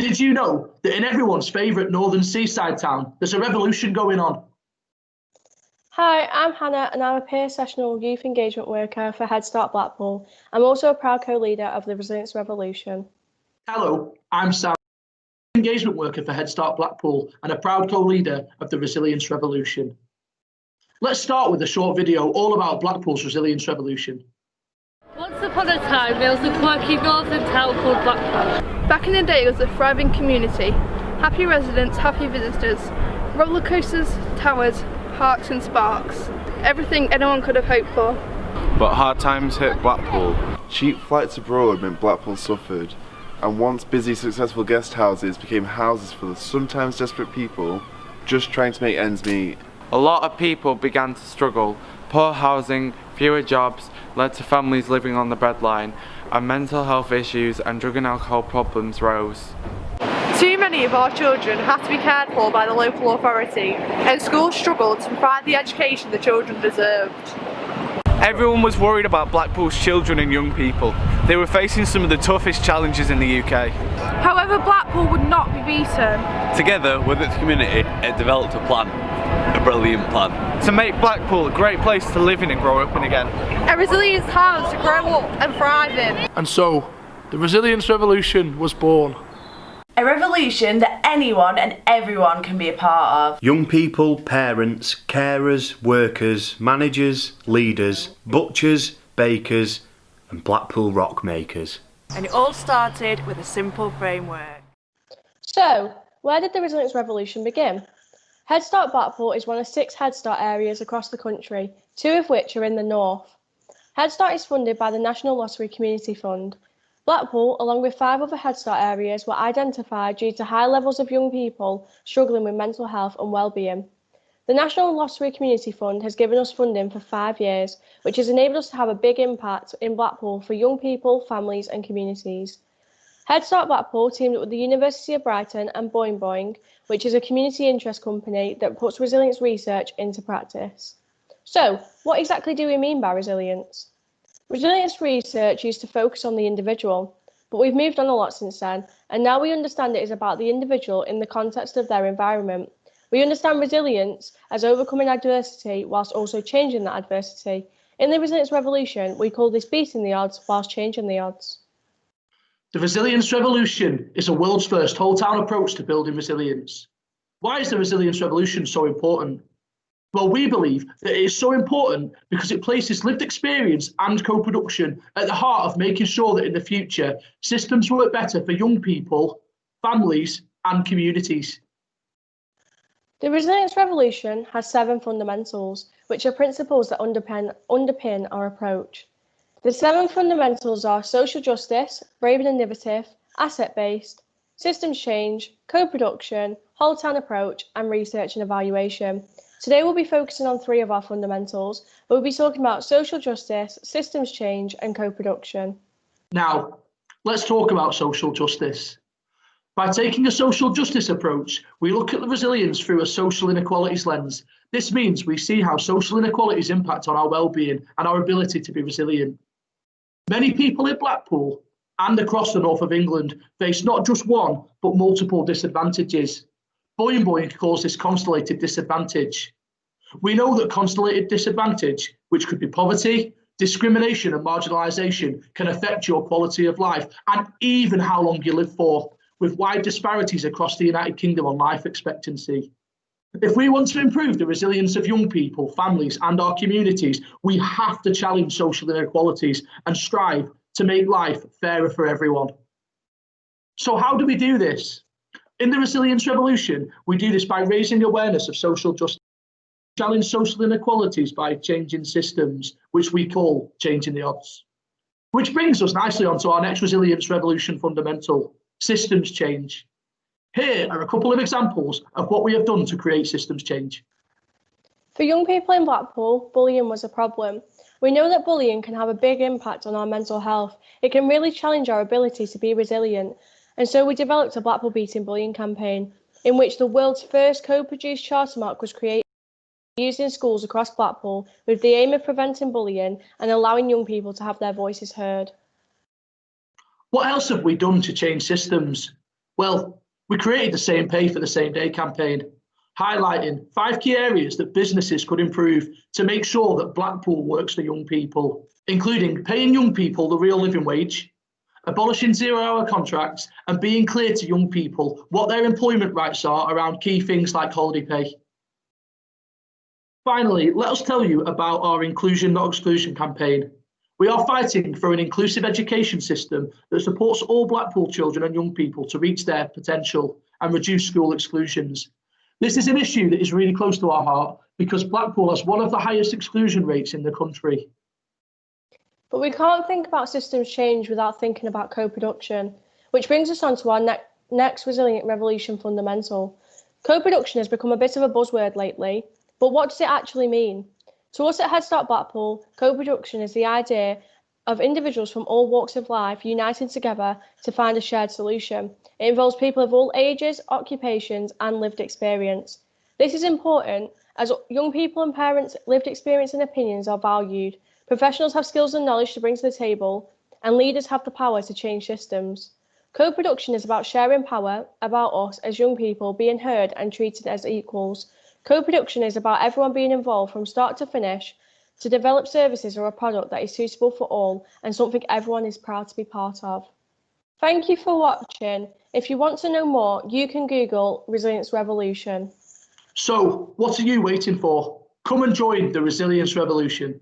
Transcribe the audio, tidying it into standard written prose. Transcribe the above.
Did you know that in everyone's favourite northern seaside town, there's a revolution going on? Hi, I'm Hannah and I'm a peer sessional youth engagement worker for HeadStart Blackpool. I'm also a proud co-leader of the Resilience Revolution. Hello, I'm Sam, engagement worker for HeadStart Blackpool and a proud co-leader of the Resilience Revolution. Let's start with a short video all about Blackpool's Resilience Revolution. Once upon a time, there was a quirky northern town called Blackpool. Back in the day, it was a thriving community. Happy residents, happy visitors, roller coasters, towers, parks and sparks. Everything anyone could have hoped for. But hard times hit Blackpool. Cheap flights abroad meant Blackpool suffered, and once busy, successful guest houses became houses for the sometimes desperate people just trying to make ends meet. A lot of people began to struggle. Poor housing, fewer jobs led to families living on the breadline, and mental health issues and drug and alcohol problems rose. Too many of our children had to be cared for by the local authority, and schools struggled to provide the education the children deserved. Everyone was worried about Blackpool's children and young people. They were facing some of the toughest challenges in the UK. However, Blackpool would not be beaten. Together with its community, it developed a plan, a brilliant plan. To make Blackpool a great place to live in and grow up in again. A resilient town to grow up and thrive in. And so, the Resilience Revolution was born. A revolution that anyone and everyone can be a part of. Young people, parents, carers, workers, managers, leaders, butchers, bakers and Blackpool rock makers. And it all started with a simple framework. So, where did the Resilience Revolution begin? HeadStart Blackpool is one of 6 HeadStart areas across the country, 2 of which are in the north. HeadStart is funded by the National Lottery Community Fund. Blackpool, along with 5 other HeadStart areas, were identified due to high levels of young people struggling with mental health and well-being. The National Lottery Community Fund has given us funding for 5 years, which has enabled us to have a big impact in Blackpool for young people, families and communities. HeadStart Blackpool teamed up with the University of Brighton and Boing Boing, which is a community interest company that puts resilience research into practice. So, what exactly do we mean by resilience? Resilience research used to focus on the individual, but we've moved on a lot since then, and now we understand it is about the individual in the context of their environment. We understand resilience as overcoming adversity whilst also changing that adversity. In the Resilience Revolution, we call this beating the odds whilst changing the odds. The Resilience Revolution is a world's first whole town approach to building resilience. Why is the Resilience Revolution so important? Well, we believe that it is so important because it places lived experience and co-production at the heart of making sure that in the future, systems work better for young people, families and communities. The Resilience Revolution has 7 fundamentals, which are principles that underpin our approach. The 7 fundamentals are social justice, brave and innovative, asset-based, systems change, co-production, whole town approach and research and evaluation. Today we'll be focusing on 3 of our fundamentals, but we'll be talking about social justice, systems change and co-production. Now, let's talk about social justice. By taking a social justice approach, we look at the resilience through a social inequalities lens. This means we see how social inequalities impact on our well-being and our ability to be resilient. Many people in Blackpool and across the north of England face not just one, but multiple disadvantages. Boing Boing calls this constellated disadvantage. We know that constellated disadvantage, which could be poverty, discrimination and marginalisation, can affect your quality of life and even how long you live for, with wide disparities across the United Kingdom on life expectancy. If we want to improve the resilience of young people, families and our communities, we have to challenge social inequalities and strive to make life fairer for everyone. So how do we do this? In the Resilience Revolution, we do this by raising awareness of social justice, challenge social inequalities by changing systems, which we call changing the odds. Which brings us nicely onto our next Resilience Revolution fundamental, systems change. Here are a couple of examples of what we have done to create systems change. For young people in Blackpool, bullying was a problem. We know that bullying can have a big impact on our mental health. It can really challenge our ability to be resilient. And so we developed a Blackpool Beating Bullying campaign, in which the world's first co-produced charter mark was created, used in schools across Blackpool with the aim of preventing bullying and allowing young people to have their voices heard. What else have we done to change systems? Well, we created the Same Pay for the Same Day campaign, highlighting 5 key areas that businesses could improve to make sure that Blackpool works for young people, including paying young people the real living wage, abolishing 0-hour contracts, and being clear to young people what their employment rights are around key things like holiday pay. Finally, let us tell you about our Inclusion Not Exclusion campaign. We are fighting for an inclusive education system that supports all Blackpool children and young people to reach their potential and reduce school exclusions. This is an issue that is really close to our heart because Blackpool has one of the highest exclusion rates in the country. But we can't think about systems change without thinking about co-production, which brings us on to our next Resilient Revolution fundamental. Co-production has become a bit of a buzzword lately, but what does it actually mean? To us at HeadStart Blackpool, co-production is the idea of individuals from all walks of life uniting together to find a shared solution. It involves people of all ages, occupations, and lived experience. This is important as young people and parents' lived experience and opinions are valued. Professionals have skills and knowledge to bring to the table, and leaders have the power to change systems. Co-production is about sharing power about us as young people being heard and treated as equals. Co-production is about everyone being involved from start to finish to develop services or a product that is suitable for all and something everyone is proud to be part of. Thank you for watching. If you want to know more, you can Google Resilience Revolution. So, what are you waiting for? Come and join the Resilience Revolution.